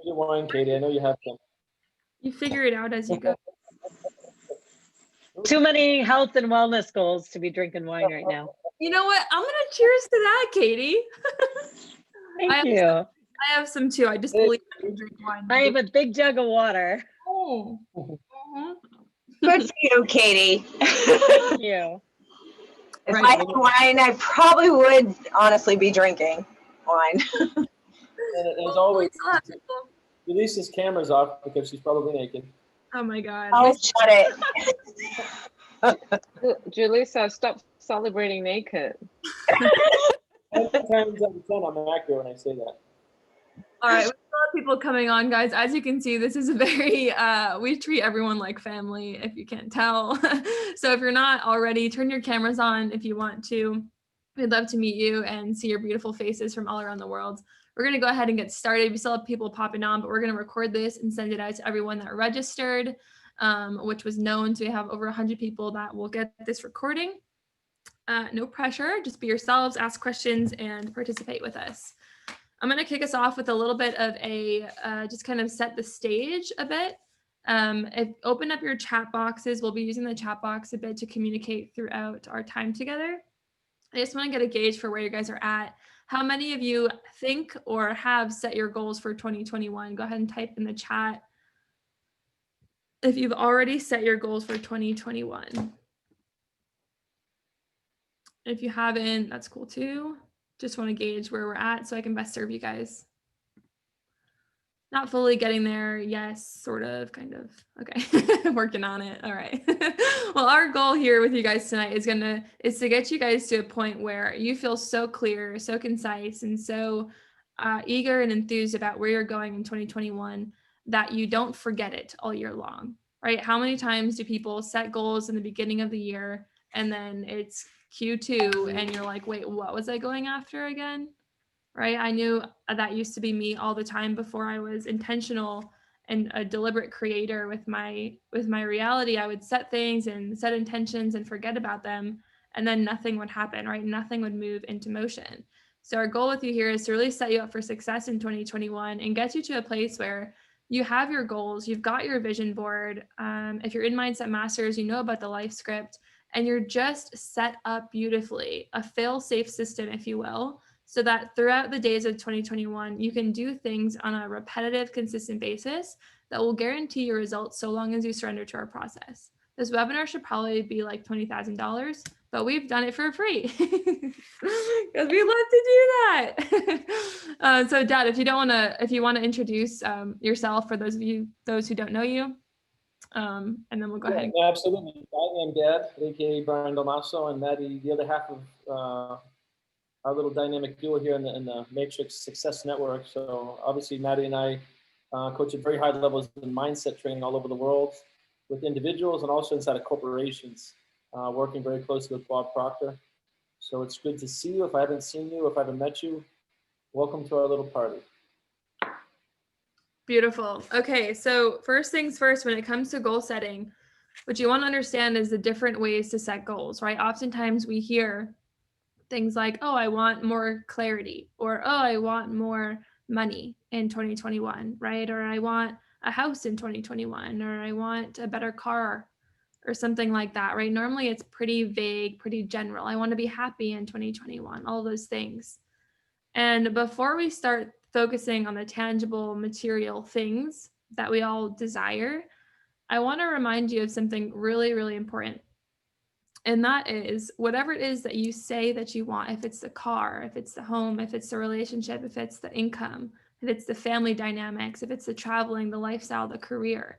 your wine, Katie. I know you have some. You figure it out as you go. Too many health and wellness goals to be drinking wine right now. You know what? I'm gonna cheers to that, Katie. Thank you. I have some too. I just believe I can drink wine. I have a big jug of water. Oh. Good for you, Katie. Thank you. If Right. I had wine, I probably would honestly be drinking wine. And as always, Still have people. Elisa's camera's off because she's probably naked. Oh my God. Oh, shut it. Julissa, stop celebrating naked. 10 times out of 10, I'm accurate when I say that. All right, we still have people coming on, guys. As you can see, this is a very, we treat everyone like family, if you can't tell. So if you're not already, turn your cameras on if you want to. We'd love to meet you and see your beautiful faces from all around the world. We're gonna go ahead and get started. We still have people popping on, but we're gonna record this and send it out to everyone that registered, which was known. So we have over 100 people that will get this recording. No pressure, just be yourselves, ask questions, and participate with us. I'm going to kick us off with a little bit of a, just kind of set the stage a bit. Open up your chat boxes. We'll be using the chat box a bit to communicate throughout our time together. I just want to get a gauge for where you guys are at. How many of you think or have set your goals for 2021? Go ahead and type in the chat if you've already set your goals for 2021. If you haven't, that's cool too. Just want to gauge where we're at so I can best serve you guys. Not fully getting there. Yes, sort of, kind of. Okay, working on it. All right. Well, our goal here with you guys tonight is to get you guys to a point where you feel so clear, so concise, and so eager and enthused about where you're going in 2021 that you don't forget it all year long, right? How many times do people set goals in the beginning of the year and then it's Q2 and you're like, wait, what was I going after again? Right? I knew that used to be me all the time before I was intentional and a deliberate creator with my reality. I would set things and set intentions and forget about them, and then nothing would happen, right? Nothing would move into motion. So our goal with you here is to really set you up for success in 2021 and get you to a place where you have your goals, you've got your vision board. If you're in Mindset Masters, you know about the life script, and you're just set up beautifully, a fail-safe system, if you will, so that throughout the days of 2021, you can do things on a repetitive, consistent basis that will guarantee your results so long as you surrender to our process. This webinar should probably be like $20,000, but we've done it for free because we love to do that. So Dad, if you want to introduce yourself for those who don't know you, and then we'll go ahead. Yeah, absolutely. I am Dad, aka Brian Dalmasso, and Maddie, the other half of our little dynamic duo here in the Matrix Success Network. So obviously Maddie and I coach at very high levels in mindset training all over the world with individuals and also inside of corporations, working very closely with Bob Proctor. So it's good to see you. If I haven't seen you, if I haven't met you, welcome to our little party. Beautiful. Okay, so first things first, when it comes to goal setting, what you want to understand is the different ways to set goals, right? Oftentimes we hear things like, oh, I want more clarity, or, oh, I want more money in 2021, right? Or I want a house in 2021, or I want a better car or something like that, right? Normally it's pretty vague, pretty general. I want to be happy in 2021, all those things. And before we start focusing on the tangible material things that we all desire, I want to remind you of something really, really important. And that is whatever it is that you say that you want, if it's the car, if it's the home, if it's the relationship, if it's the income, if it's the family dynamics, if it's the traveling, the lifestyle, the career,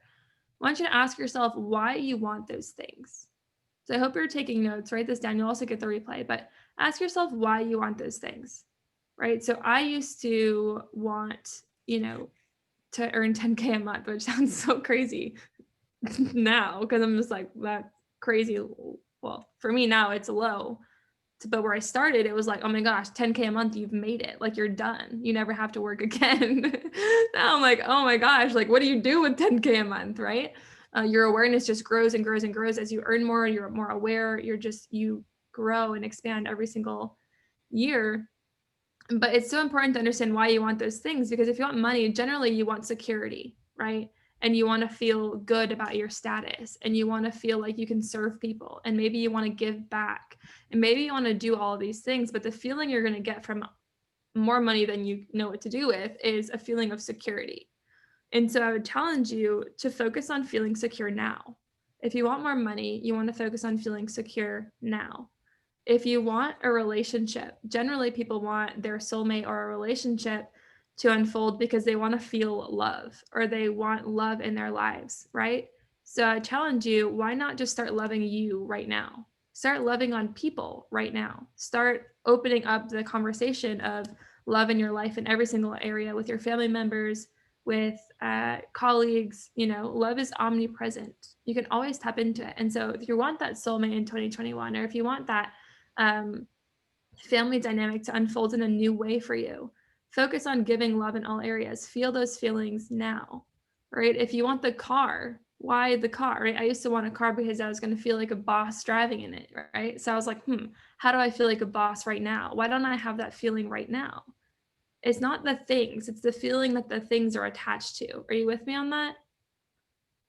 I want you to ask yourself why you want those things. So I hope you're taking notes, write this down. You'll also get the replay, but ask yourself why you want those things, right? So I used to want, to earn 10K a month, which sounds so crazy now because I'm just like, that's crazy. Well, for me now it's low, but where I started, it was like, oh my gosh, 10K a month, you've made it. Like you're done. You never have to work again. Now I'm like, oh my gosh, like what do you do with 10K a month, right? Your awareness just grows and grows and grows as you earn more, you're more aware, you grow and expand every single year. But it's so important to understand why you want those things, because if you want money, generally you want security, right? And you want to feel good about your status, and you want to feel like you can serve people, and maybe you want to give back, and maybe you want to do all of these things, but the feeling you're going to get from more money than you know what to do with is a feeling of security. And so I would challenge you to focus on feeling secure now. If you want more money, you want to focus on feeling secure now. If you want a relationship, generally people want their soulmate or a relationship to unfold because they want to feel love, or they want love in their lives, right? So I challenge you, why not just start loving you right now? Start loving on people right now. Start opening up the conversation of love in your life in every single area, with your family members, with colleagues. Love is omnipresent. You can always tap into it. And so if you want that soulmate in 2021, or if you want that family dynamic to unfold in a new way for you, focus on giving love in all areas. Feel those feelings now, right? If you want the car, why the car, right? I used to want a car because I was going to feel like a boss driving in it, right? So I was like, how do I feel like a boss right now? Why don't I have that feeling right now? It's not the things, it's the feeling that the things are attached to. Are you with me on that?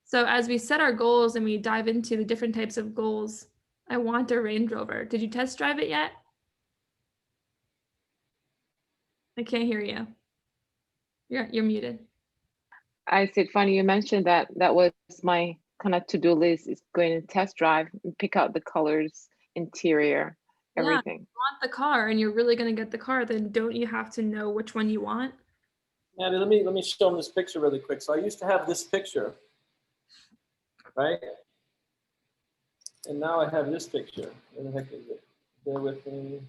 So as we set our goals and we dive into the different types of goals, I want a Range Rover. Did you test drive it yet? I can't hear you. You're muted. I said, funny you mentioned that. That was my kind of to-do list, is going to test drive and pick out the colors, interior, everything. If you want the car and you're really going to get the car, then don't you have to know which one you want? Maddie, let me show them this picture really quick. So I used to have this picture, right? And now I have this picture. Where the heck is it? Bear with me.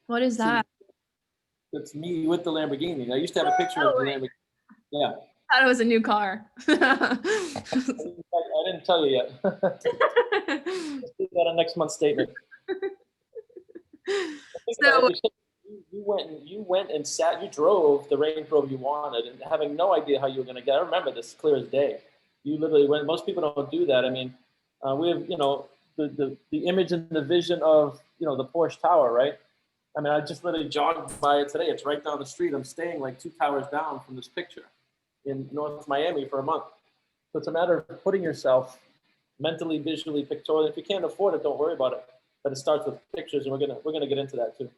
What is that? It's me with the Lamborghini. I used to have a picture of the Lamborghini. Yeah. I thought it was a new car. I didn't tell you yet. Let's do that on next month's statement. So you went and you drove the Range Rover you wanted, and having no idea how you were going to get. I remember this clear as day. You literally went. Most people don't do that. I mean, we have the image and the vision of the Porsche Tower, right? I mean, I just literally jogged by it today. It's right down the street. I'm staying like 2 towers down from this picture in North Miami for a month. So it's a matter of putting yourself mentally, visually, pictorially. If you can't afford it, don't worry about it. But it starts with pictures, and we're gonna get into that too.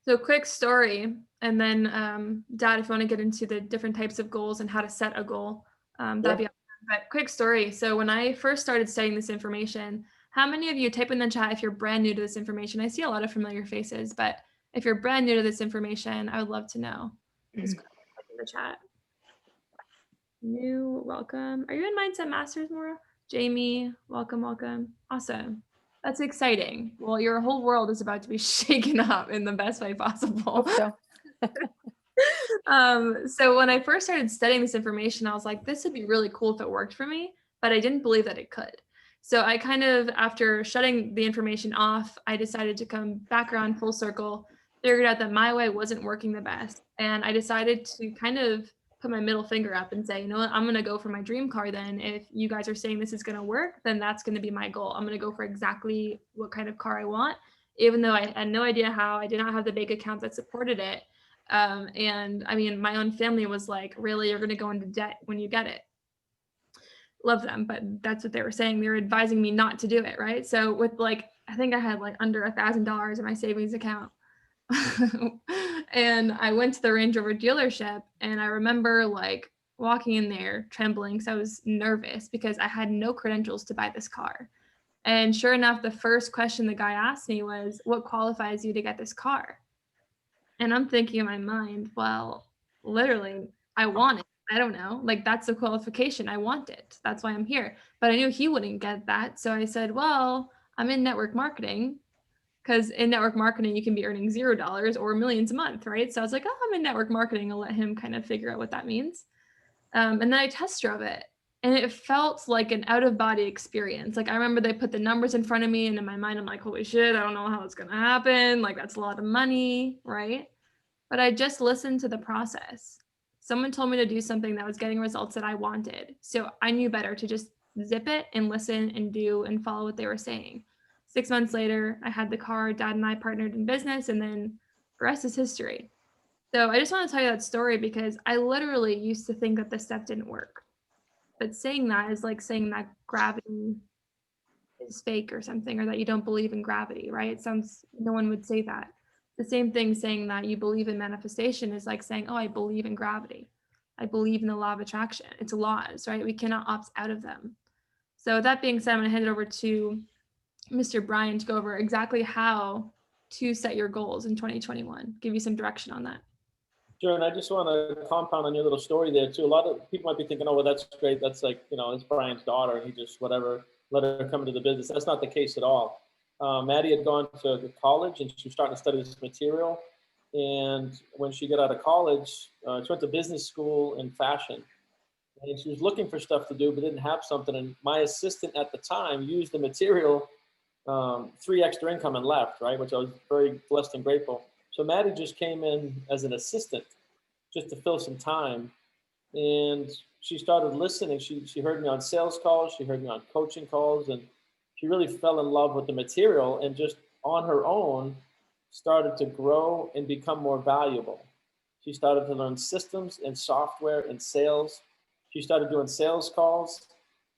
So quick story, and then Dad, if you want to get into the different types of goals and how to set a goal, that'd be awesome. But quick story. So when I first started studying this information, how many of you, type in the chat if you're brand new to this information? I see a lot of familiar faces, but if you're brand new to this information, I would love to know. Just click in the chat. New, welcome. Are you in Mindset Masters, Maura? Jamie, welcome. Awesome. That's exciting. Well, your whole world is about to be shaken up in the best way possible. So. So when I first started studying this information, I was like, this would be really cool if it worked for me, but I didn't believe that it could. So I kind of, after shutting the information off, I decided to come back around full circle, figured out that my way wasn't working the best. And I decided to kind of put my middle finger up and say, you know what, I'm going to go for my dream car then. If you guys are saying this is going to work, then that's going to be my goal. I'm going to go for exactly what kind of car I want, even though I had no idea how. I did not have the bank account that supported it. And I mean, my own family was like, really, you're going to go into debt when you get it. Love them, but that's what they were saying. They were advising me not to do it, right? So with I think I had under $1,000 in my savings account. And I went to the Range Rover dealership, and I remember walking in there trembling because I was nervous because I had no credentials to buy this car. And sure enough, the first question the guy asked me was, what qualifies you to get this car? And I'm thinking in my mind, well, literally, I want it. I don't know, that's the qualification. I want it. That's why I'm here. But I knew he wouldn't get that. So I said, well, I'm in network marketing, because in network marketing, you can be earning $0 or millions a month, right? So I was like, oh, I'm in network marketing. I'll let him kind of figure out what that means. And then I test drove it, and it felt like an out of body experience. I remember they put the numbers in front of me, and in my mind, I'm like, holy shit, I don't know how it's going to happen. That's a lot of money, right? But I just listened to the process. Someone told me to do something that was getting results that I wanted. So I knew better to just zip it and listen and do and follow what they were saying. 6 months later, I had the car, dad and I partnered in business, and then the rest is history. So I just want to tell you that story because I literally used to think that this stuff didn't work. But saying that is like saying that gravity is fake or something, or that you don't believe in gravity, right? It sounds, no one would say that. The same thing saying that you believe in manifestation is like saying, oh, I believe in gravity. I believe in the law of attraction. It's laws, right? We cannot opt out of them. So that being said, I'm going to hand it over to Mr. Brian to go over exactly how to set your goals in 2021, give you some direction on that. Sure, and I just want to compound on your little story there too. A lot of people might be thinking, oh, well, that's great. That's like, it's Brian's daughter, and he just whatever, let her come into the business. That's not the case at all. Maddie had gone to college, and she was starting to study this material. And when she got out of college, she went to business school in fashion. And she was looking for stuff to do, but didn't have something. And my assistant at the time used the material, 3 extra income and left, right? Which I was very blessed and grateful. So Maddie just came in as an assistant just to fill some time. And she started listening. She heard me on sales calls. She heard me on coaching calls. And she really fell in love with the material and just on her own started to grow and become more valuable. She started to learn systems and software and sales. She started doing sales calls.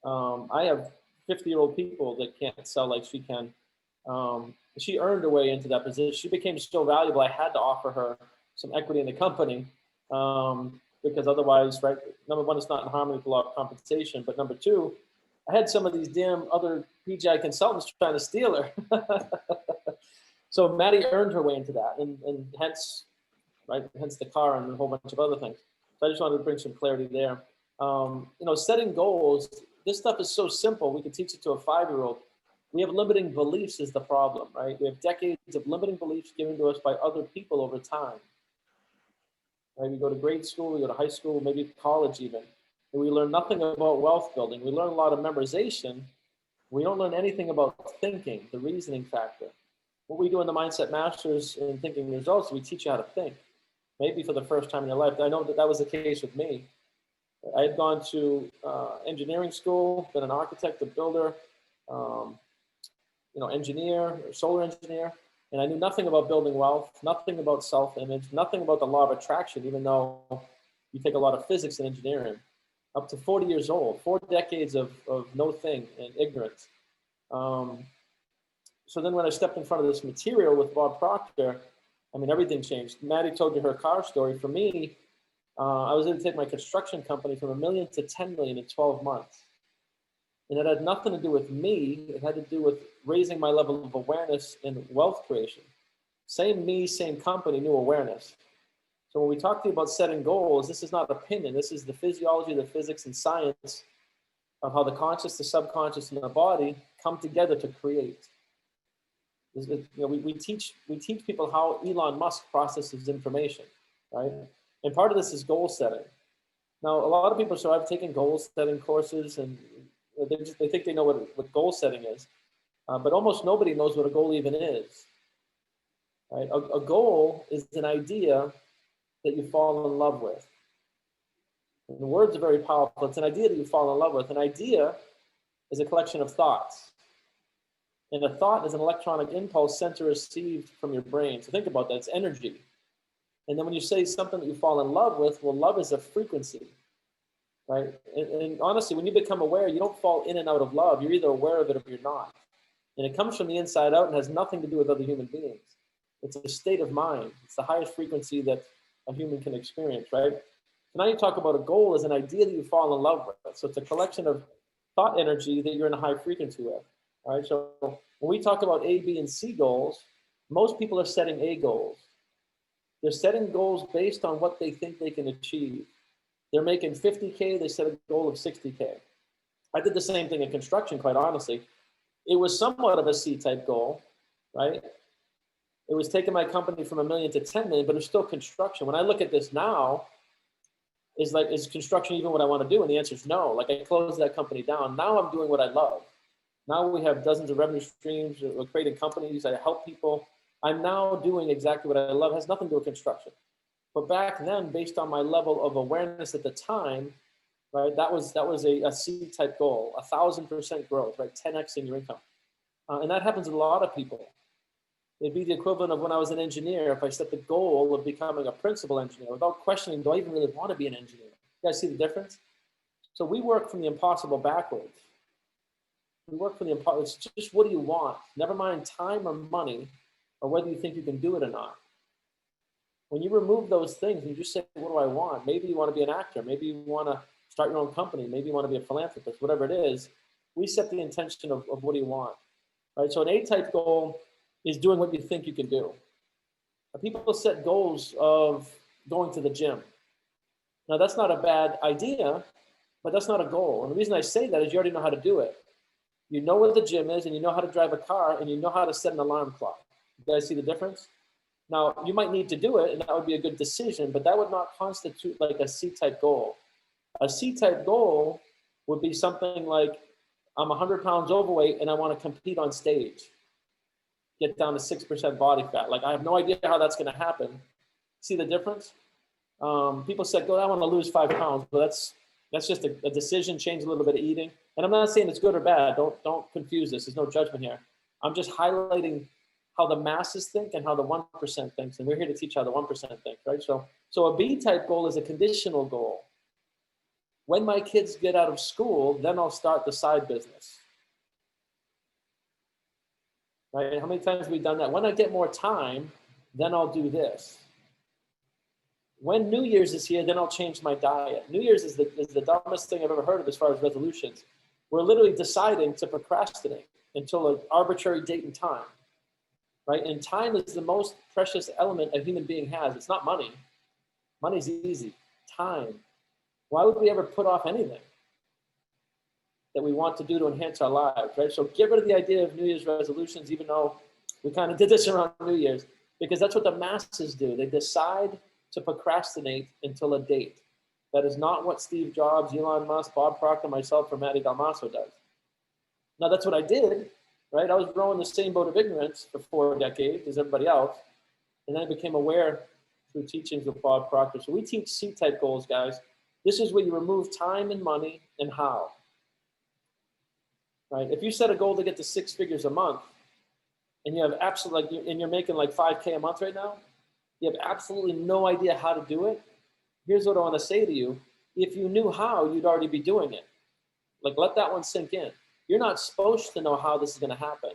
I have 50-year-old people that can't sell like she can. She earned her way into that position. She became so valuable, I had to offer her some equity in the company because otherwise, right, number one, it's not in harmony with the law of compensation. But number two, I had some of these damn other PGI consultants trying to steal her. So Maddie earned her way into that, and hence the car and a whole bunch of other things. So I just wanted to bring some clarity there. Setting goals, this stuff is so simple. We can teach it to a 5-year-old. We have limiting beliefs is the problem, right? We have decades of limiting beliefs given to us by other people over time. Right? We go to grade school, we go to high school, maybe college even, and we learn nothing about wealth building. We learn a lot of memorization. We don't learn anything about thinking, the reasoning factor. What we do in the Mindset Masters and Thinking Results, we teach you how to think, maybe for the first time in your life. I know that was the case with me. I had gone to engineering school, been an architect, a builder, engineer, solar engineer, and I knew nothing about building wealth, nothing about self-image, nothing about the law of attraction, even though you take a lot of physics in engineering. Up to 40 years old, 4 decades of no thing and ignorance. So then when I stepped in front of this material with Bob Proctor, everything changed. Maddie told you her car story. For me, I was able to take my construction company from $1 million to $10 million in 12 months. And it had nothing to do with me. It had to do with raising my level of awareness in wealth creation. Same me, same company, new awareness. So when we talk to you about setting goals, this is not opinion. This is the physiology, the physics, and science of how the conscious, the subconscious, and the body come together to create. We teach people how Elon Musk processes information, right? And part of this is goal setting. Now, a lot of people, so I've taken goal setting courses, and they think they know what goal setting is, but almost nobody knows what a goal even is. Right? A goal is an idea that you fall in love with. And the words are very powerful. It's an idea that you fall in love with. An idea is a collection of thoughts. And a thought is an electronic impulse sent or received from your brain. So think about that. It's energy. And then when you say something that you fall in love with, well, love is a frequency, right? And honestly, when you become aware, you don't fall in and out of love. You're either aware of it or you're not. And it comes from the inside out and has nothing to do with other human beings. It's a state of mind. It's the highest frequency that a human can experience, right? So now you talk about a goal as an idea that you fall in love with. So it's a collection of thought energy that you're in a high frequency with, all right? So when we talk about A, B, and C goals, most people are setting A goals. They're setting goals based on what they think they can achieve. They're making 50K, they set a goal of 60K. I did the same thing in construction, quite honestly. It was somewhat of a C-type goal, right? It was taking my company from $1 million to $10 million, but it's still construction. When I look at this now, is construction even what I want to do? And the answer is no. Like, I closed that company down. Now I'm doing what I love. Now we have dozens of revenue streams. We're creating companies. I help people. I'm now doing exactly what I love. It has nothing to do with construction. But back then, based on my level of awareness at the time, right? That was a C-type goal, 1,000% growth, right? 10xing your income. And that happens with a lot of people. It'd be the equivalent of when I was an engineer, if I set the goal of becoming a principal engineer without questioning, do I even really want to be an engineer? You guys see the difference? So we work from the impossible backwards. We work from the impossible. It's just, what do you want? Never mind time or money, or whether you think you can do it or not. When you remove those things and you just say, what do I want? Maybe you want to be an actor. Maybe you want to start your own company. Maybe you want to be a philanthropist, whatever it is. We set the intention of what do you want, right? So an A-type goal is doing what you think you can do. People set goals of going to the gym. Now that's not a bad idea, but that's not a goal. And the reason I say that is you already know how to do it. You know what the gym is, and you know how to drive a car, and you know how to set an alarm clock. You guys see the difference? Now, you might need to do it, and that would be a good decision, but that would not constitute like a C-type goal. A C-type goal would be something like, I'm 100 pounds overweight, and I want to compete on stage. Get down to 6% body fat. Like, I have no idea how that's going to happen. See the difference? People said, "Go, I want to lose 5 pounds," but that's just a decision, change a little bit of eating. And I'm not saying it's good or bad. Don't confuse this. There's no judgment here. I'm just highlighting how the masses think and how the 1% thinks. And we're here to teach how the 1% think, right? So a B-type goal is a conditional goal. When my kids get out of school, then I'll start the side business. Right? How many times have we done that? When I get more time, then I'll do this. When New Year's is here, then I'll change my diet. New Year's is the dumbest thing I've ever heard of as far as resolutions. We're literally deciding to procrastinate until an arbitrary date and time. Right? And time is the most precious element a human being has. It's not money. Money's easy. Time. Why would we ever put off anything that we want to do to enhance our lives, right? So get rid of the idea of New Year's resolutions, even though we kind of did this around New Year's, because that's what the masses do. They decide to procrastinate until a date. That is not what Steve Jobs, Elon Musk, Bob Proctor, myself, or Matty Dalmasso does. Now, that's what I did. Right? I was rowing the same boat of ignorance for 4 decades as everybody else. And then I became aware through teachings of Bob Proctor. So we teach C-type goals, guys. This is where you remove time and money and how. Right? If you set a goal to get to 6 figures a month and you have absolutely, and you're making like 5K a month right now, you have absolutely no idea how to do it. Here's what I want to say to you. If you knew how, you'd already be doing it. Like, let that one sink in. You're not supposed to know how this is going to happen.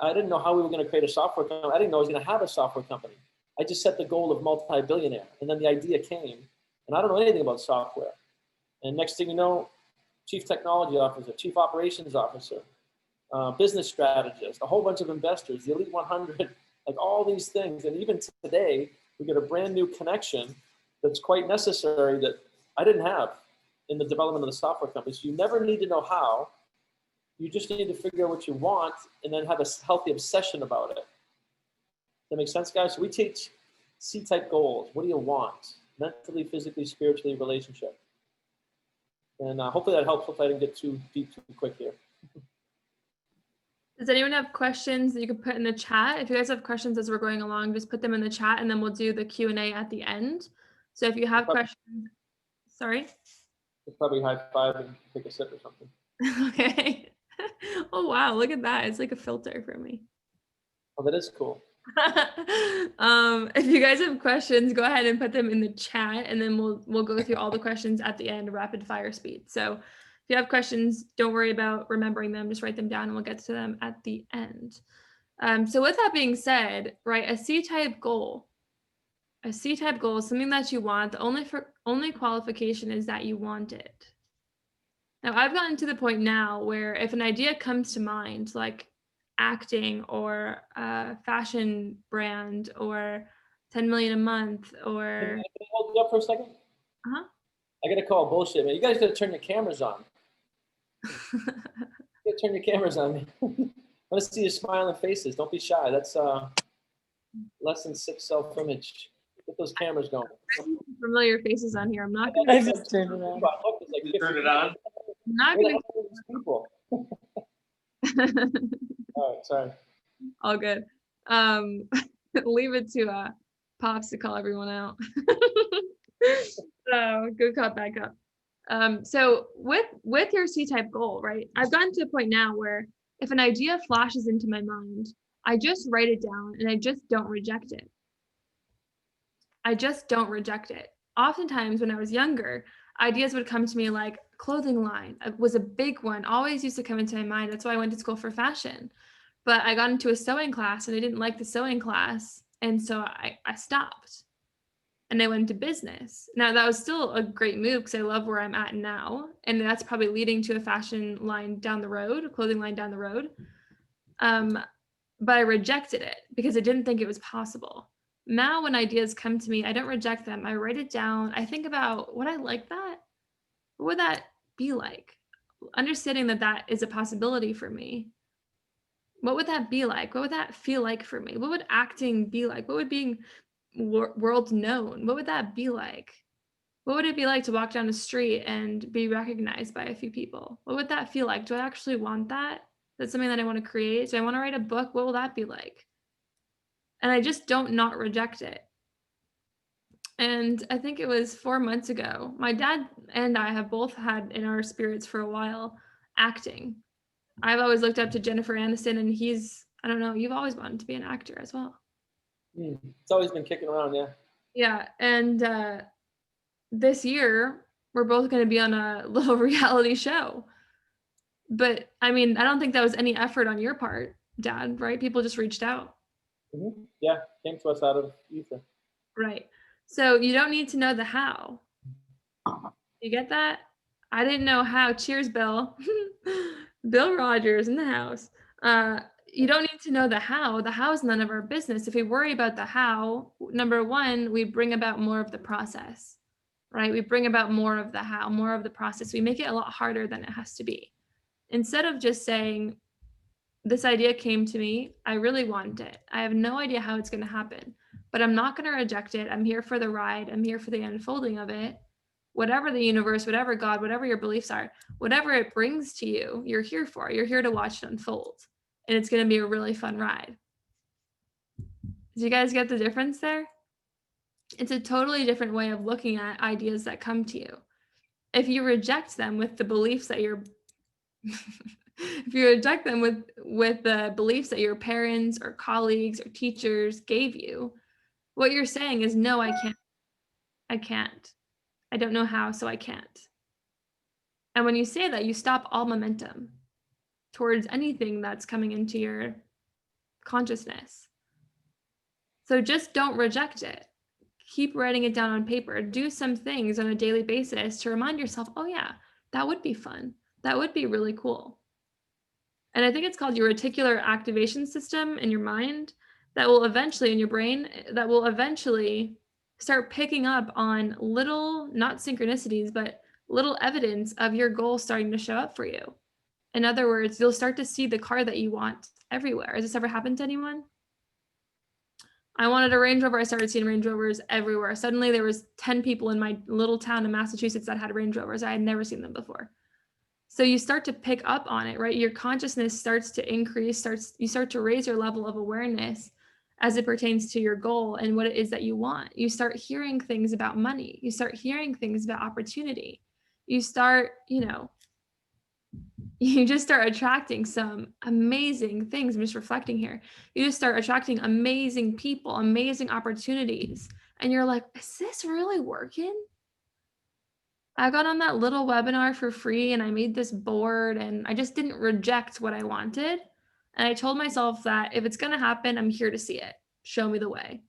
I didn't know how we were going to create a software company. I didn't know I was going to have a software company. I just set the goal of multi-billionaire. And then the idea came. And I don't know anything about software. And next thing you know, chief technology officer, chief operations officer, business strategist, a whole bunch of investors, the elite 100, like all these things. And even today, we get a brand new connection that's quite necessary that I didn't have in the development of the software company. So you never need to know how. You just need to figure out what you want and then have a healthy obsession about it. Does that make sense, guys? So we teach C-type goals. What do you want? Mentally, physically, spiritually, relationship. And hopefully that helps. Hopefully I didn't get too deep too quick here. Does anyone have questions that you could put in the chat? If you guys have questions as we're going along, just put them in the chat and then we'll do the Q&A at the end. So if you have questions, sorry? We'll probably high five and take a sip or something. Okay. Oh, wow. Look at that. It's like a filter for me. Oh, that is cool. If you guys have questions, go ahead and put them in the chat and then we'll go through all the questions at the end, rapid fire speed. So if you have questions, don't worry about remembering them, just write them down and we'll get to them at the end. So with that being said, right, a C-type goal is something that you want. The only qualification is that you want it. Now, I've gotten to the point now where if an idea comes to mind, like acting or a fashion brand or 10 million a month or... Can I hold you up for a second? Uh-huh. I got to call bullshit, man. You guys got to turn your cameras on. You gotta turn your cameras on, man. I want to see your smiling faces. Don't be shy. That's lesson 6 self-image. Get those cameras going. Familiar faces on here. I'm not I going to... just turned it on. You turn it on? I'm not going People. to... All right, sorry. All good. Leave it to Pops to call everyone out. Good cop, back up. So with your C-type goal, right? I've gotten to a point now where if an idea flashes into my mind, I just write it down and I just don't reject it. I just don't reject it. Oftentimes when I was younger, ideas would come to me like clothing line was a big one, always used to come into my mind. That's why I went to school for fashion. But I got into a sewing class and I didn't like the sewing class. And so I stopped and I went into business. Now that was still a great move because I love where I'm at now. And that's probably leading to a fashion line down the road, a clothing line down the road. But I rejected it because I didn't think it was possible. Now when ideas come to me, I don't reject them. I write it down. I think about, would I like that? What would that be like? Understanding that that is a possibility for me. What would that be like? What would that feel like for me? What would acting be like? What would being world known? What would that be like? What would it be like to walk down the street and be recognized by a few people? What would that feel like? Do I actually want that? That's something that I want to create. Do I want to write a book? What will that be like? And I just don't not reject it. And I think it was 4 months ago, my dad and I have both had in our spirits for a while acting. I've always looked up to Jennifer Aniston, and he's, I don't know, you've always wanted to be an actor as well. It's always been kicking around, yeah. Yeah, and this year, we're both going to be on a little reality show. But I mean, I don't think that was any effort on your part, Dad, right? People just reached out. Yeah, came to us out of ether. Right. So you don't need to know the how. You get that? I didn't know how. Cheers, Bill. Bill Rogers in the house. You don't need to know the how. The how is none of our business. If we worry about the how, number one, we bring about more of the process, right? We bring about more of the how, more of the process. We make it a lot harder than it has to be. Instead of just saying, this idea came to me, I really want it. I have no idea how it's going to happen, but I'm not going to reject it. I'm here for the ride. I'm here for the unfolding of it. Whatever the universe, whatever God, whatever your beliefs are, whatever it brings to you, you're here for. You're here to watch it unfold. And it's going to be a really fun ride. Do you guys get the difference there? It's a totally different way of looking at ideas that come to you. If you reject them with the beliefs that you're if you reject them with the beliefs that your parents or colleagues or teachers gave you, what you're saying is, no, I can't. I don't know how, so I can't. And when you say that, you stop all momentum towards anything that's coming into your consciousness. So just don't reject it. Keep writing it down on paper. Do some things on a daily basis to remind yourself, oh yeah, that would be fun. That would be really cool. And I think it's called your reticular activation system in your mind that will eventually, in your brain, that will eventually start picking up on little, not synchronicities, but little evidence of your goal starting to show up for you. In other words, you'll start to see the car that you want everywhere. Has this ever happened to anyone? I wanted a Range Rover. I started seeing Range Rovers everywhere. Suddenly there was 10 people in my little town in Massachusetts that had Range Rovers. I had never seen them before. So you start to pick up on it, right? Your consciousness starts to increase, you start to raise your level of awareness as it pertains to your goal and what it is that you want. You start hearing things about money. You start hearing things about opportunity. You start, you just start attracting some amazing things. I'm just reflecting here. You just start attracting amazing people, amazing opportunities. And you're like, is this really working? I got on that little webinar for free and I made this board and I just didn't reject what I wanted. And I told myself that if it's going to happen, I'm here to see it. Show me the way.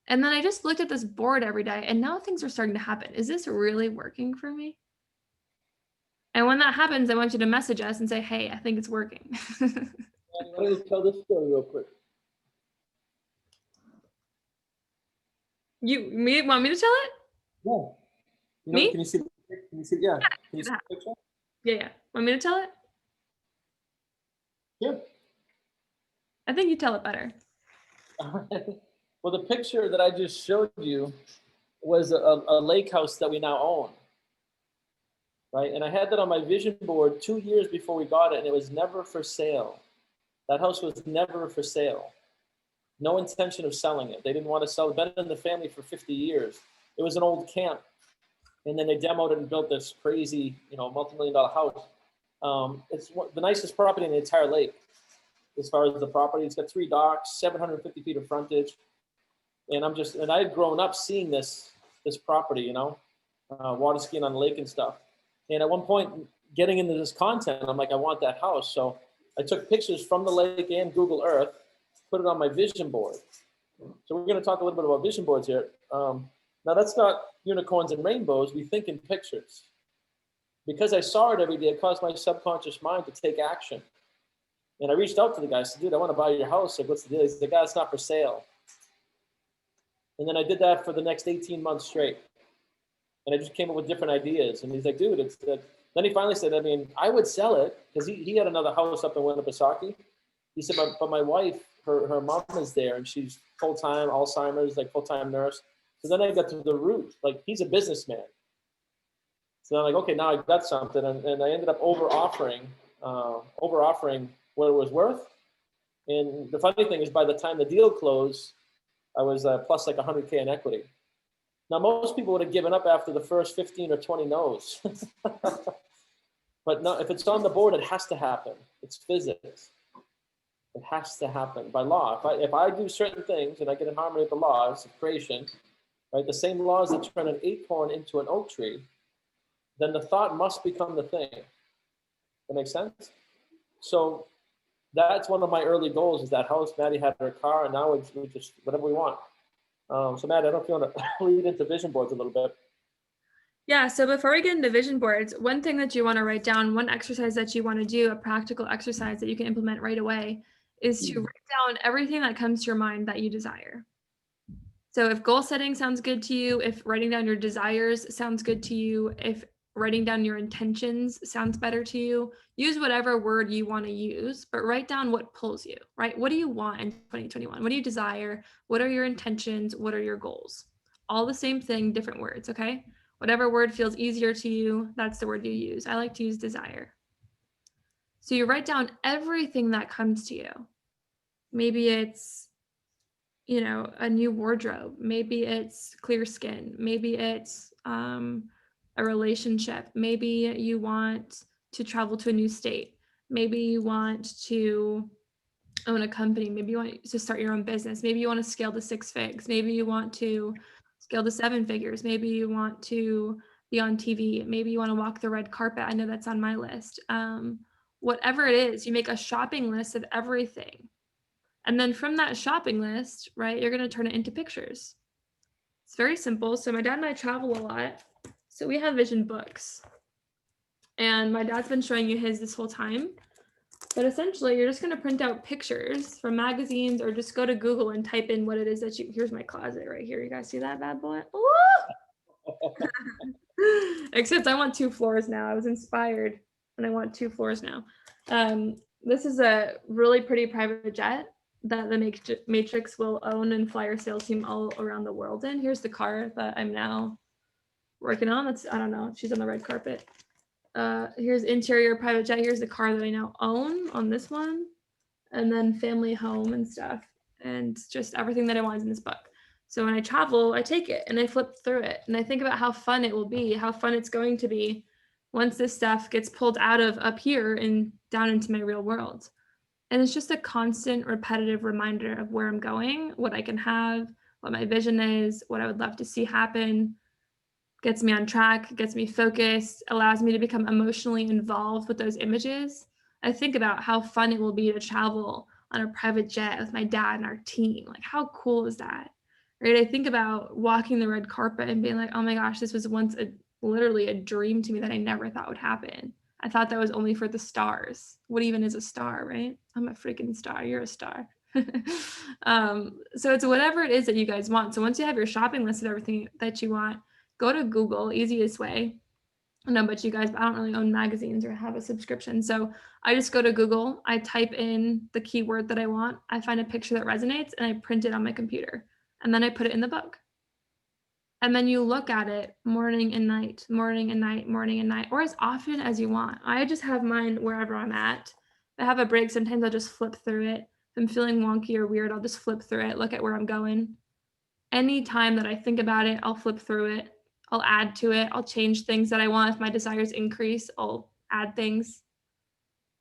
And then I just looked at this board every day and now things are starting to happen. Is this really working for me? And when that happens, I want you to message us and say, hey, I think it's working. Why don't you tell this story real quick? You want me to tell it? Yeah. Me? Can you see? Yeah. Can you see the picture? Yeah. Want me to tell it? Yeah. I think you tell it better. Well, the picture that I just showed you was a lake house that we now own. Right? And I had that on my vision board 2 years before we got it, and it was never for sale. That house was never for sale. No intention of selling it. They didn't want to sell it. Been in the family for 50 years. It was an old camp. And then they demoed it and built this crazy, multi-million-dollar house. It's the nicest property in the entire lake. As far as the property, it's got 3 docks, 750 feet of frontage. And I had grown up seeing this property, water skiing on the lake and stuff. And at one point, getting into this content, I'm like, I want that house. So I took pictures from the lake and Google Earth, put it on my vision board. So we're going to talk a little bit about vision boards here. Now that's not unicorns and rainbows. We think in pictures. Because I saw it every day, it caused my subconscious mind to take action. And I reached out to the guy. I said, dude, I want to buy your house. Like, what's the deal? He said, the guy's not for sale. And then I did that for the next 18 months straight. And I just came up with different ideas. And he's like, dude, then he finally said, I would sell it, because he had another house up in Winnipesaukee. He said, but my wife, her mom is there, and she's full-time Alzheimer's, like full-time nurse. So then I got to the root, like he's a businessman. So I'm like, okay, now I got something. And I ended up over offering what it was worth. And the funny thing is, by the time the deal closed, I was plus like 100K in equity. Now, most people would have given up after the first 15 or 20 no's. But no, if it's on the board, it has to happen. It's physics. It has to happen by law. If I do certain things and I get in harmony with the laws of creation, right, the same laws that turn an acorn into an oak tree, then the thought must become the thing. That makes sense? So that's one of my early goals, is that house. Maddie had her car, and now we just whatever we want. So Maddie, I don't know if you want to lead into vision boards a little bit. Yeah, so before we get into vision boards, one thing that you want to write down, one exercise that you want to do, a practical exercise that you can implement right away, is to write down everything that comes to your mind that you desire. So if goal setting sounds good to you, if writing down your desires sounds good to you, if writing down your intentions sounds better to you, use whatever word you want to use, but write down what pulls you, right? What do you want in 2021? What do you desire? What are your intentions? What are your goals? All the same thing, different words, okay? Whatever word feels easier to you, that's the word you use. I like to use desire. So you write down everything that comes to you. Maybe it's, a new wardrobe. Maybe it's clear skin. Maybe it's a relationship. Maybe you want to travel to a new state. Maybe you want to own a company. Maybe you want to start your own business. Maybe you want to scale to 6 figs. Maybe you want to scale to 7 figures. Maybe you want to be on TV. Maybe you want to walk the red carpet. I know that's on my list. Whatever it is, you make a shopping list of everything. And then from that shopping list, right, you're going to turn it into pictures. It's very simple. So my dad and I travel a lot. So we have vision books. And my dad's been showing you his this whole time. But essentially, you're just going to print out pictures from magazines, or just go to Google and type in what it is that here's my closet right here. You guys see that bad boy? Except I want 2 floors now. I was inspired and I want 2 floors now. This is a really pretty private jet that the Matrix will own and fly our sales team all around the world in. Here's the car that I'm now working on. I don't know, she's on the red carpet. Here's interior private jet. Here's the car that I now own on this one. And then family home and stuff. And just everything that I want is in this book. So when I travel, I take it and I flip through it. And I think about how fun it will be, how fun it's going to be once this stuff gets pulled out of up here and down into my real world. And it's just a constant repetitive reminder of where I'm going, what I can have, what my vision is, what I would love to see happen. Gets me on track, gets me focused, allows me to become emotionally involved with those images. I think about how fun it will be to travel on a private jet with my dad and our team. Like, how cool is that? Right? I think about walking the red carpet and being like, oh my gosh, this was once literally a dream to me that I never thought would happen. I thought that was only for the stars. What even is a star, right? I'm a freaking star. You're a star. So it's whatever it is that you guys want. So once you have your shopping list of everything that you want, go to Google, easiest way. No, but you guys, I don't really own magazines or have a subscription. So I just go to Google, I type in the keyword that I want, I find a picture that resonates, and I print it on my computer. And then I put it in the book. And then you look at it morning and night, morning and night, morning and night, or as often as you want. I just have mine wherever I'm at. If I have a break, sometimes I'll just flip through it. If I'm feeling wonky or weird, I'll just flip through it, look at where I'm going. Any time that I think about it, I'll flip through it. I'll add to it. I'll change things that I want. If my desires increase, I'll add things.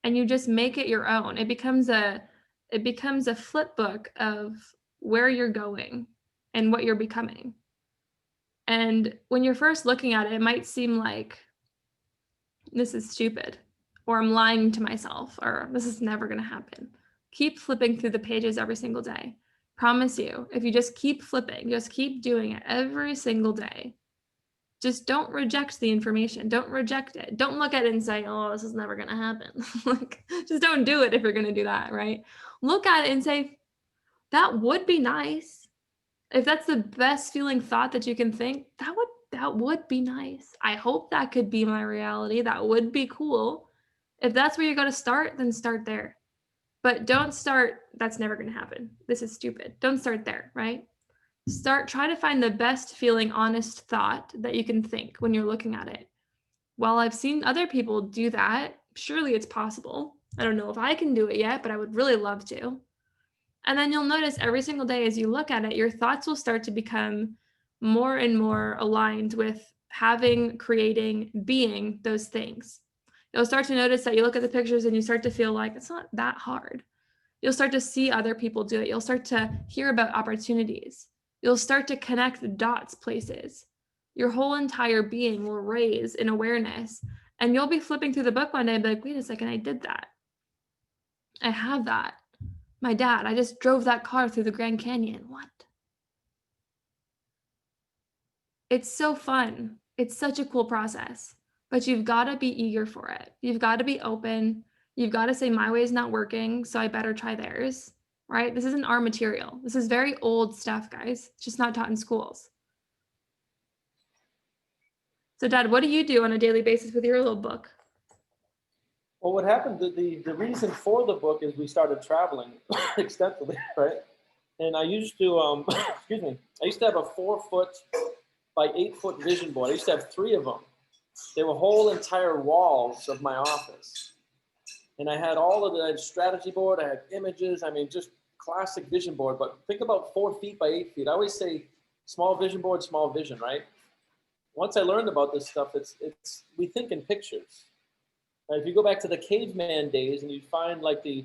And you just make it your own. It becomes a flip book of where you're going and what you're becoming. And when you're first looking at it, it might seem like this is stupid, or I'm lying to myself, or this is never going to happen. Keep flipping through the pages every single day. Promise you, if you just keep flipping, just keep doing it every single day, just don't reject the information. Don't reject it. Don't look at it and say, oh, this is never going to happen. Like, just don't do it if you're going to do that, right? Look at it and say, that would be nice. If that's the best feeling thought that you can think, that would be nice. I hope that could be my reality. That would be cool. If that's where you're going to start, then start there. But don't start, that's never going to happen. This is stupid. Don't start there, right? Try to find the best feeling, honest thought that you can think when you're looking at it. While I've seen other people do that, surely it's possible. I don't know if I can do it yet, but I would really love to. And then you'll notice every single day as you look at it, your thoughts will start to become more and more aligned with having, creating, being those things. You'll start to notice that you look at the pictures and you start to feel like it's not that hard. You'll start to see other people do it. You'll start to hear about opportunities. You'll start to connect the dots places. Your whole entire being will raise in awareness, and you'll be flipping through the book one day and be like, wait a second, I did that. I have that. My dad, I just drove that car through the Grand Canyon. What? It's so fun. It's such a cool process, but you've got to be eager for it. You've got to be open. You've got to say, my way is not working, so I better try theirs, right? This isn't our material. This is very old stuff, guys. It's just not taught in schools. So Dad, what do you do on a daily basis with your little book? Well, what happened, the reason for the book is we started traveling extensively, right? And I used to, excuse me, I used to have a 4-foot by 8-foot vision board. I used to have 3 of them. They were whole entire walls of my office. And I had all of the strategy board, I had images, I mean, just classic vision board, but think about 4 feet by 8 feet. I always say small vision board, small vision, right? Once I learned about this stuff, we think in pictures. If you go back to the caveman days and you find like the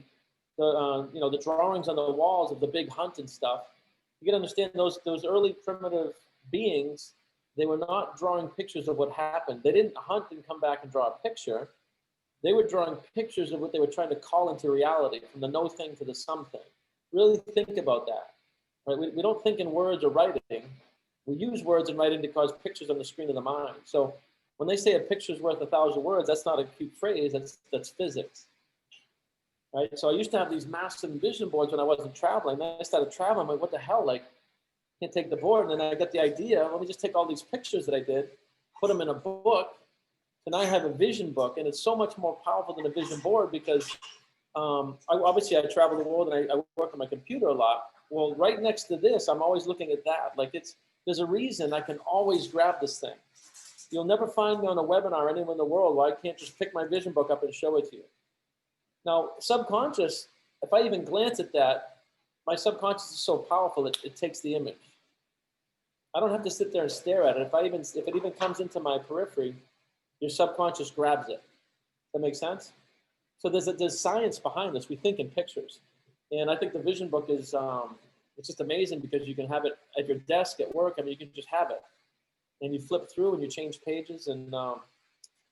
drawings on the walls of the big hunt and stuff, you can understand those early primitive beings, they were not drawing pictures of what happened. They didn't hunt and come back and draw a picture. They were drawing pictures of what they were trying to call into reality, from the no thing to the some thing. Really think about that. Right? We don't think in words or writing. We use words and writing to cause pictures on the screen of the mind. So when they say a picture's worth 1,000 words, that's not a cute phrase, that's physics. Right? So I used to have these massive vision boards when I wasn't traveling. Then I started traveling, I'm like, what the hell? Like, can't take the board. And then I got the idea, let me just take all these pictures that I did, put them in a book, and I have a vision book, and it's so much more powerful than a vision board because obviously I travel the world and I work on my computer a lot. Well, right next to this, I'm always looking at that. Like there's a reason I can always grab this thing. You'll never find me on a webinar anywhere in the world where I can't just pick my vision book up and show it to you. Now, subconscious, if I even glance at that, my subconscious is so powerful, it takes the image. I don't have to sit there and stare at it. If it even comes into my periphery, your subconscious grabs it. Does that make sense? So there's science behind this. We think in pictures. And I think the vision book is, it's just amazing because you can have it at your desk at work. I mean, you can just have it. And you flip through and you change pages. And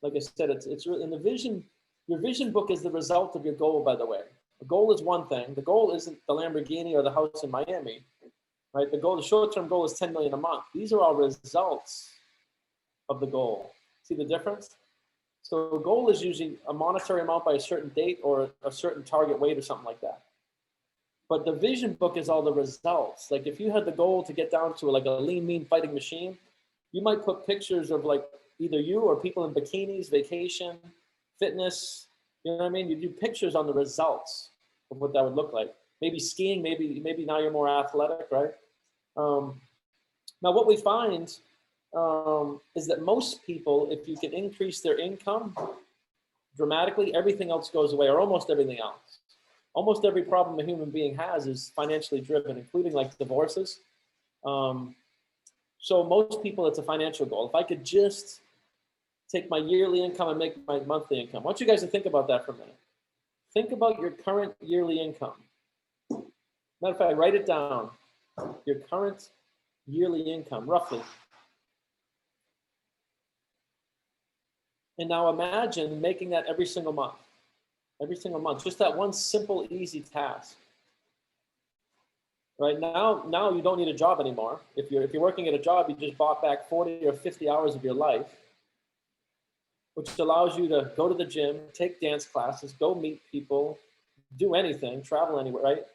like I said, it's really, and your vision book is the result of your goal, by the way. The goal is one thing. The goal isn't the Lamborghini or the house in Miami, right? The short-term goal is 10 million a month. These are all results of the goal. See the difference? So a goal is usually a monetary amount by a certain date or a certain target weight or something like that. But the vision book is all the results. Like if you had the goal to get down to like a lean, mean fighting machine, you might put pictures of like either you or people in bikinis, vacation, fitness, you know what I mean? You do pictures on the results of what that would look like. Maybe skiing, maybe now you're more athletic, right? Now what we find is that most people, if you can increase their income dramatically, everything else goes away, or almost everything else. Almost every problem a human being has is financially driven, including like divorces. So most people, it's a financial goal. If I could just take my yearly income and make my monthly income. I want you guys to think about that for a minute. Think about your current yearly income. Matter of fact, write it down. Your current yearly income, roughly. And now imagine making that every single month. Every single month. Just that one simple, easy task. Right now you don't need a job anymore. If you're working at a job, you just bought back 40 or 50 hours of your life, which allows you to go to the gym, take dance classes, go meet people, do anything, travel anywhere, right?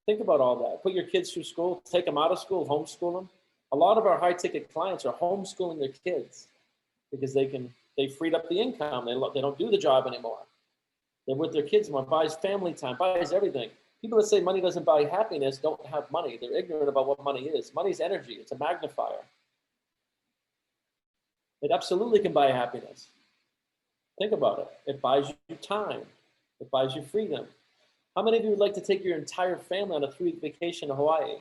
Think about all that. Put your kids through school, take them out of school, homeschool them. A lot of our high ticket clients are homeschooling their kids because they freed up the income. They don't do the job anymore. They're with their kids more, buys family time, buys everything. People that say money doesn't buy happiness don't have money. They're ignorant about what money is. Money is energy. It's a magnifier. It absolutely can buy happiness. Think about it. It buys you time. It buys you freedom. How many of you would like to take your entire family on a 3-week vacation to Hawaii?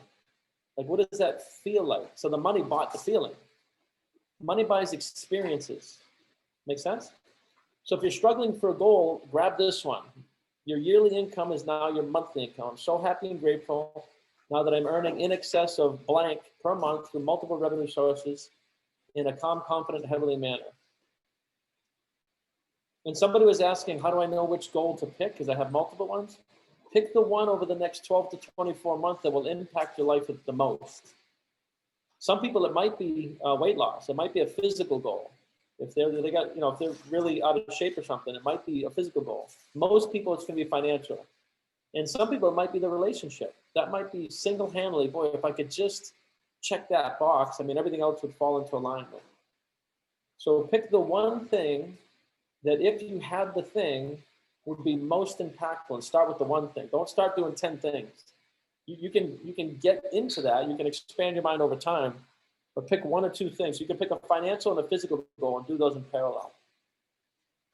Like, what does that feel like? So the money bought the feeling. Money buys experiences. Make sense? So if you're struggling for a goal, grab this one. Your yearly income is now your monthly income. I'm so happy and grateful now that I'm earning in excess of blank per month through multiple revenue sources in a calm, confident, heavenly manner. And somebody was asking, how do I know which goal to pick? Because I have multiple ones. Pick the one over the next 12 to 24 months that will impact your life the most. Some people, it might be weight loss. It might be a physical goal. If they're really out of shape or something, it might be a physical goal. Most people, it's going to be financial. And some people, it might be the relationship. That might be single-handedly, boy, if I could just check that box, I mean, everything else would fall into alignment. So pick the one thing that if you had the thing would be most impactful, and start with the one thing. Don't start doing 10 things. You can get into that. You can expand your mind over time, but pick 1 or 2 things. You can pick a financial and a physical goal and do those in parallel.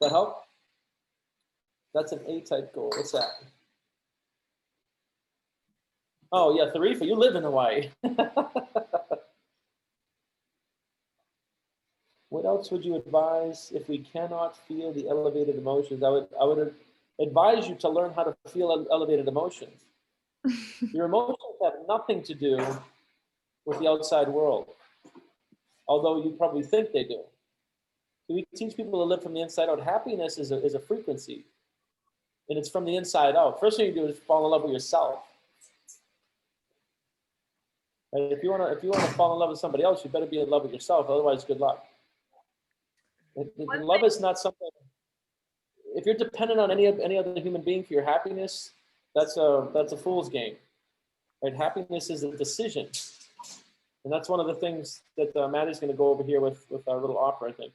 Does that help? That's an A-type goal. What's that? Oh yeah, Tharifa, you live in Hawaii. What else would you advise if we cannot feel the elevated emotions? I would advise you to learn how to feel elevated emotions. Your emotions have nothing to do with the outside world, although you probably think they do. So we teach people to live from the inside out. Happiness is a frequency, and it's from the inside out. First thing you do is fall in love with yourself. And if you want to fall in love with somebody else, you better be in love with yourself. Otherwise, good luck. Love is not something. If you're dependent on any other human being for your happiness, that's a fool's game. Right? Happiness is a decision, and that's one of the things that Maddie's going to go over here with our little opera, I think.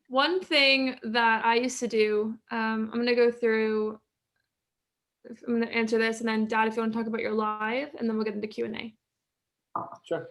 One thing that I used to do, I'm going to go through. I'm going to answer this, and then Dad, if you want to talk about your live, and then we'll get into Q&A. Sure.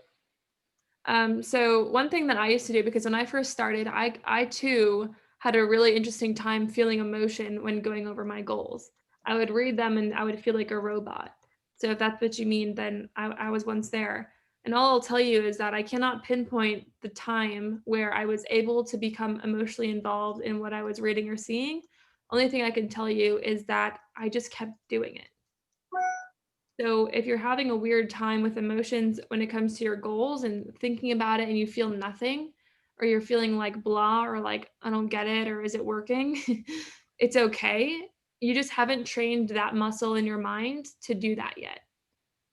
So one thing that I used to do, because when I first started, I too had a really interesting time feeling emotion when going over my goals. I would read them and I would feel like a robot. So if that's what you mean, then I was once there. And all I'll tell you is that I cannot pinpoint the time where I was able to become emotionally involved in what I was reading or seeing. Only thing I can tell you is that I just kept doing it. So if you're having a weird time with emotions when it comes to your goals and thinking about it and you feel nothing, or you're feeling like blah, or like, I don't get it, or is it working? It's okay. You just haven't trained that muscle in your mind to do that yet.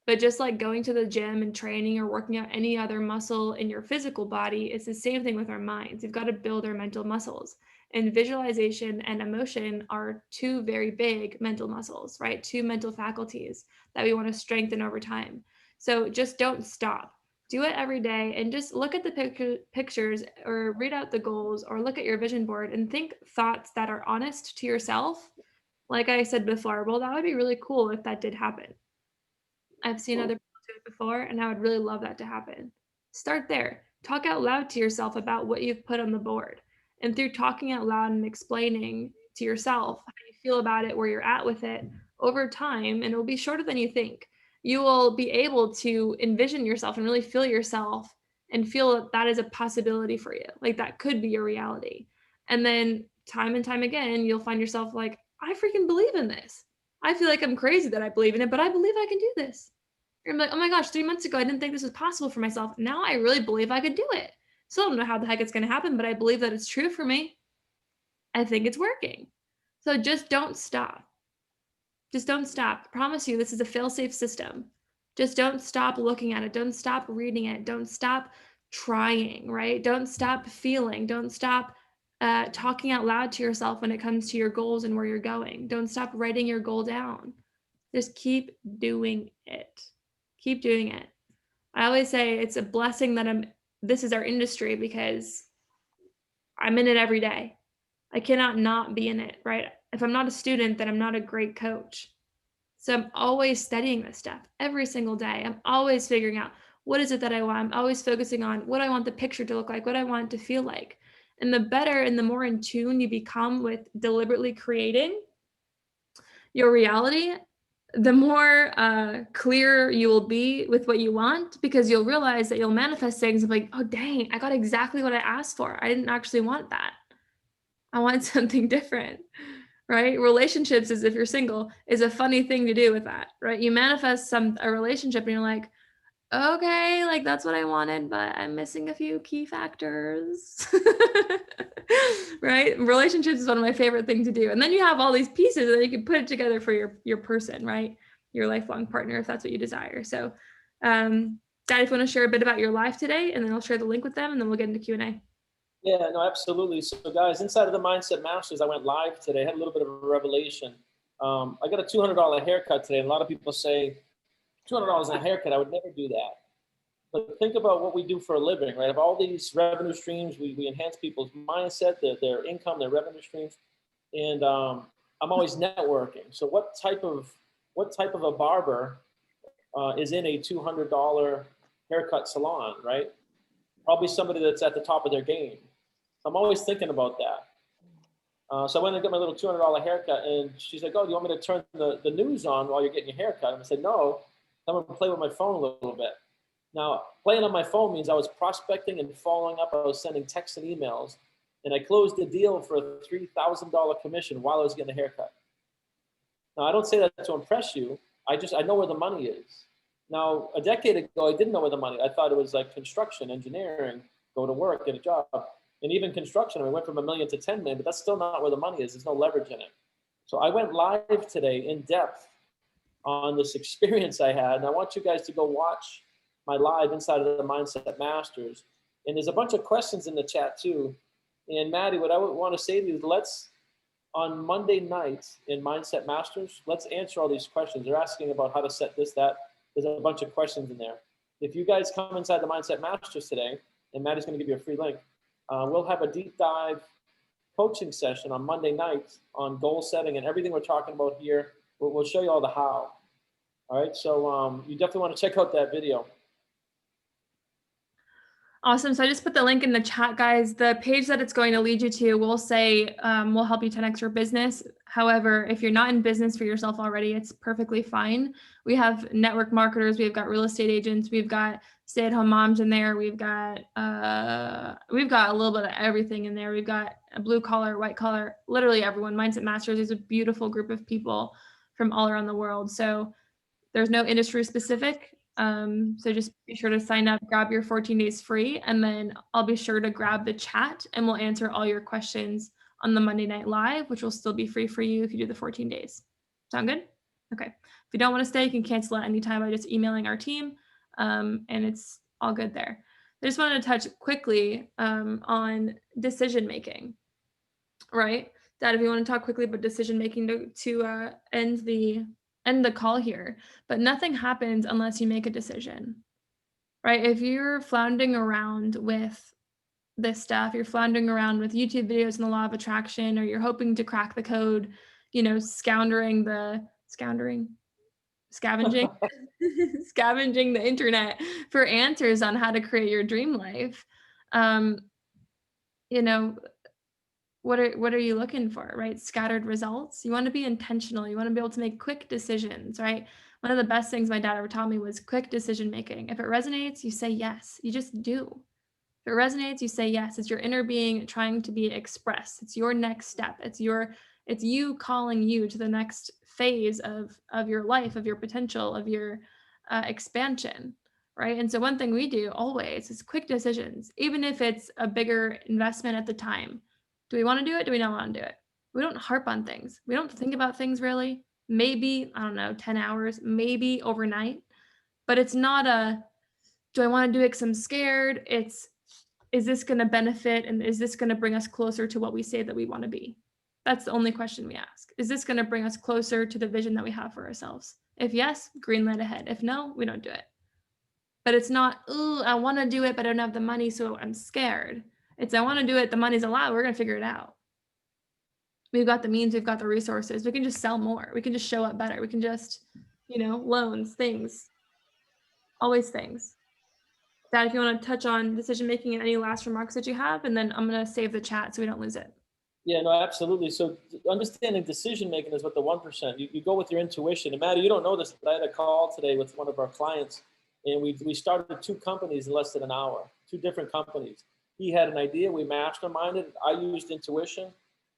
But just like going to the gym and training or working out any other muscle in your physical body, it's the same thing with our minds. We've got to build our mental muscles. And visualization and emotion are 2 very big mental muscles, right? 2 mental faculties that we want to strengthen over time. So just don't stop. Do it every day and just look at the pictures or read out the goals or look at your vision board and think thoughts that are honest to yourself. Like I said before, well, that would be really cool if that did happen. I've seen other people do it before, and I would really love that to happen. Start there. Talk out loud to yourself about what you've put on the board. And through talking out loud and explaining to yourself how you feel about it, where you're at with it, over time, and it will be shorter than you think, you will be able to envision yourself and really feel yourself and feel that that is a possibility for you. Like that could be your reality. And then time and time again, you'll find yourself like, I freaking believe in this. I feel like I'm crazy that I believe in it, but I believe I can do this. And I'm like, oh my gosh, 3 months ago, I didn't think this was possible for myself. Now I really believe I could do it. Still don't know how the heck it's going to happen, but I believe that it's true for me. I think it's working. So just don't stop. Just don't stop. I promise you, this is a fail-safe system. Just don't stop looking at it. Don't stop reading it. Don't stop trying, right? Don't stop feeling. Don't stop talking out loud to yourself when it comes to your goals and where you're going. Don't stop writing your goal down. Just keep doing it. Keep doing it. I always say it's a blessing that this is our industry because I'm in it every day. I cannot not be in it, right? If I'm not a student, then I'm not a great coach. So I'm always studying this stuff every single day. I'm always figuring out what is it that I want. I'm always focusing on what I want the picture to look like, what I want it to feel like. And the better and the more in tune you become with deliberately creating your reality, the more clear you will be with what you want, because you'll realize that you'll manifest things of like, oh, dang, I got exactly what I asked for. I didn't actually want that. I want something different, right? Relationships, as if you're single, is a funny thing to do with that, right? You manifest a relationship and you're like, okay, like that's what I wanted, but I'm missing a few key factors, right? Relationships is one of my favorite things to do. And then you have all these pieces that you can put it together for your person, right? Your lifelong partner, if that's what you desire. So, Dad, if you want to share a bit about your life today, and then I'll share the link with them, and then we'll get into Q&A. Yeah, no, absolutely. So guys, inside of the Mindset Masters, I went live today. I had a little bit of a revelation. I got a $200 haircut today. And a lot of people say, $200 in a haircut, I would never do that. But think about what we do for a living, right? Of all these revenue streams, we enhance people's mindset, their income, their revenue streams. And I'm always networking. So what type of a barber is in a $200 haircut salon, right? Probably somebody that's at the top of their game. I'm always thinking about that. So I went and got my little $200 haircut, and she's like, oh, do you want me to turn the news on while you're getting your haircut? And I said, no, I'm going to play with my phone a little bit. Now, playing on my phone means I was prospecting and following up. I was sending texts and emails, and I closed the deal for a $3,000 commission while I was getting a haircut. Now, I don't say that to impress you. I know where the money is. Now, a decade ago, I didn't know where the money. I thought it was like construction, engineering, go to work, get a job. And even construction, I went from $1 million to 10 million, but that's still not where the money is. There's no leverage in it. So I went live today in depth on this experience I had. And I want you guys to go watch my live inside of the Mindset Masters. And there's a bunch of questions in the chat too. And Maddie, what I would want to say to you is let's, on Monday night in Mindset Masters, let's answer all these questions. They're asking about how to set this, that. There's a bunch of questions in there. If you guys come inside the Mindset Masters today, and Maddie's going to give you a free link, we'll have a deep dive coaching session on Monday night on goal setting and everything we're talking about here. We'll show you all the how. All right, so you definitely want to check out that video. Awesome. So I just put the link in the chat, guys. The page that it's going to lead you to will say, we'll help you 10x your business. However, if you're not in business for yourself already, it's perfectly fine. We have network marketers. We've got real estate agents. We've got stay-at-home moms in there. We've got a little bit of everything in there. We've got a blue collar, white collar, literally everyone. Mindset Masters is a beautiful group of people from all around the world. So there's no industry specific. So just be sure to sign up, grab your 14 days free, and then I'll be sure to grab the chat and we'll answer all your questions on the Monday Night Live, which will still be free for you if you do the 14 days. Sound good? Okay. If you don't want to stay, you can cancel at any time by just emailing our team, and it's all good there. I just wanted to touch quickly on decision-making, right? Dad, if you want to talk quickly about decision-making to end the call here, but nothing happens unless you make a decision, right? If you're floundering around with this stuff, you're floundering around with YouTube videos and the law of attraction, or you're hoping to crack the code, scavenging scavenging the internet for answers on how to create your dream life. What are you looking for, right? Scattered results. You want to be intentional. You want to be able to make quick decisions, right? One of the best things my dad ever taught me was quick decision making. If it resonates, you say yes. You just do. If it resonates, you say yes. It's your inner being trying to be expressed. It's your next step. It's you calling you to the next phase of your life, of your potential, of your expansion, right? And so one thing we do always is quick decisions, even if it's a bigger investment at the time. Do we want to do it? Do we not want to do it? We don't harp on things. We don't think about things really. Maybe, I don't know, 10 hours, maybe overnight, but it's not a, do I want to do it because I'm scared? It's, is this going to benefit? And is this going to bring us closer to what we say that we want to be? That's the only question we ask. Is this going to bring us closer to the vision that we have for ourselves? If yes, green light ahead. If no, we don't do it. But it's not, oh, I want to do it, but I don't have the money, so I'm scared. It's, I want to do it, the money's allowed, we're going to figure it out. We've got the means, we've got the resources. We can just sell more. We can just show up better. We can just, loans, things, always things. Dad, if you want to touch on decision-making and any last remarks that you have, and then I'm going to save the chat so we don't lose it. Yeah, no, absolutely. So understanding decision-making is what the 1%, you go with your intuition. And Maddie, you don't know this, but I had a call today with one of our clients, and we started 2 companies in less than an hour, 2 different companies. He had an idea, we masterminded, I used intuition.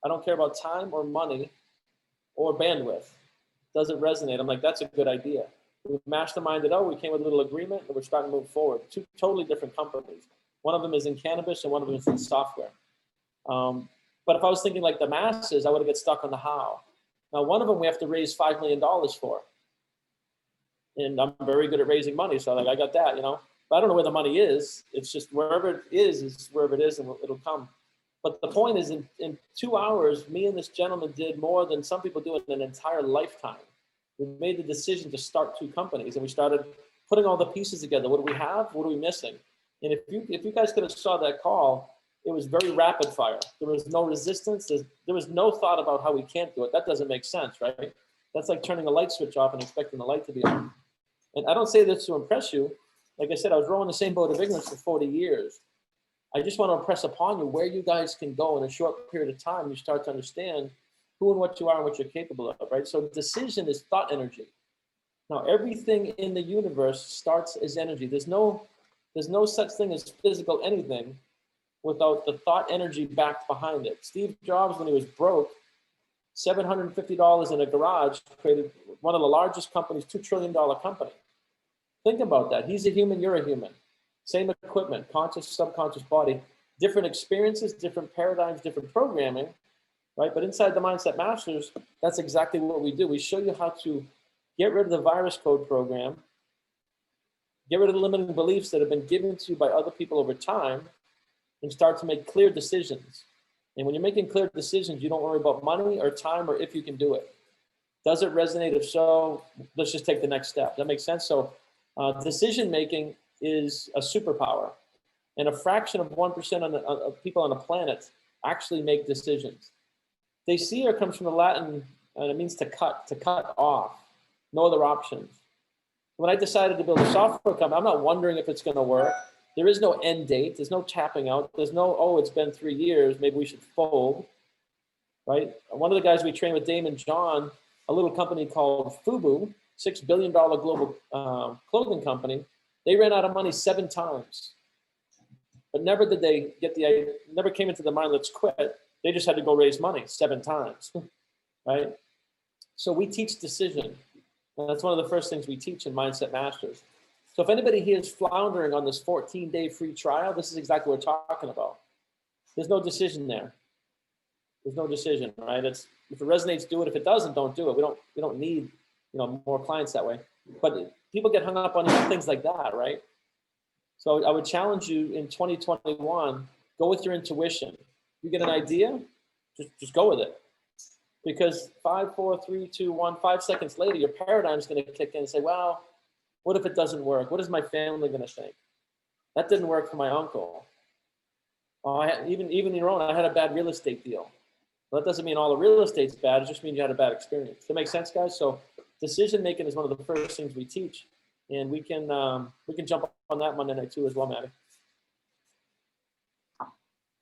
I don't care about time or money or bandwidth. Does it resonate? I'm like, that's a good idea. We masterminded out, we came with a little agreement, and we're starting to move forward. 2 totally different companies. One of them is in cannabis and one of them is in software. But if I was thinking like the masses, I would have get stuck on the how. Now, one of them we have to raise $5 million for. And I'm very good at raising money, so I got that, But I don't know where the money is. It's just wherever it is wherever it is, and it'll come. But the point is, in 2 hours, me and this gentleman did more than some people do in an entire lifetime. We made the decision to start 2 companies, and we started putting all the pieces together. What do we have? What are we missing? And if you guys could have saw that call, it was very rapid fire. There was no resistance. There was no thought about how we can't do it. That doesn't make sense, right? That's like turning a light switch off and expecting the light to be on. And I don't say this to impress you. Like I said, I was rowing the same boat of ignorance for 40 years. I just want to impress upon you where you guys can go in a short period of time. You start to understand who and what you are and what you're capable of, right? So decision is thought energy. Now, everything in the universe starts as energy. There's no such thing as physical anything without the thought energy backed behind it. Steve Jobs, when he was broke, $750 in a garage, created one of the largest companies, $2 trillion company. Think about that. He's a human, you're a human. Same equipment, conscious, subconscious body, different experiences, different paradigms, different programming, right? But inside the Mindset Masters, that's exactly what we do. We show you how to get rid of the virus code program, get rid of the limiting beliefs that have been given to you by other people over time, and start to make clear decisions. And when you're making clear decisions, you don't worry about money or time or if you can do it. Does it resonate? If so, let's just take the next step. That makes sense? So decision-making is a superpower. And a fraction of 1% of people on the planet actually make decisions. Decidere comes from the Latin, and it means to cut off. No other options. When I decided to build a software company, I'm not wondering if it's going to work. There is no end date. There's no tapping out. There's no, oh, it's been 3 years. Maybe we should fold, right? One of the guys we trained with, Damon John, a little company called FUBU, $6 billion global clothing company. They ran out of money 7 times, but never did they get the idea, never came into the mind, let's quit. They just had to go raise money 7 times, right? So we teach decision. And that's one of the first things we teach in Mindset Masters. So if anybody here is floundering on this 14-day free trial, this is exactly what we're talking about. There's no decision there. There's no decision, right? It's, if it resonates, do it. If it doesn't, don't do it. We don't need, more clients that way. But people get hung up on things like that, right? So I would challenge you in 2021, go with your intuition. You get an idea, just go with it. Because 5, 4, 3, 2, 1, 5 seconds later, your paradigm is going to kick in and say, well, what if it doesn't work? What is my family going to think? That didn't work for my uncle. Oh, even your own, I had a bad real estate deal. Well, that doesn't mean all the real estate's bad. It just means you had a bad experience. Does that make sense, guys? So decision making is one of the first things we teach, and we can jump on that Monday night too as well, Maddie.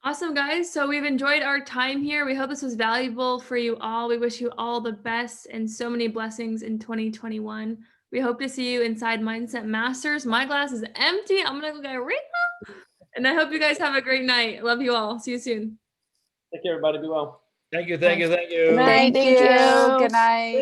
Awesome, guys. So we've enjoyed our time here. We hope this was valuable for you all. We wish you all the best and so many blessings in 2021. We hope to see you inside Mindset Masters. My glass is empty. I'm gonna go get it right now. And I hope you guys have a great night. Love you all. See you soon. Take care, everybody. Be well. Thank you, thank you, thank you. Good night. Thank Thank you. you. Good night.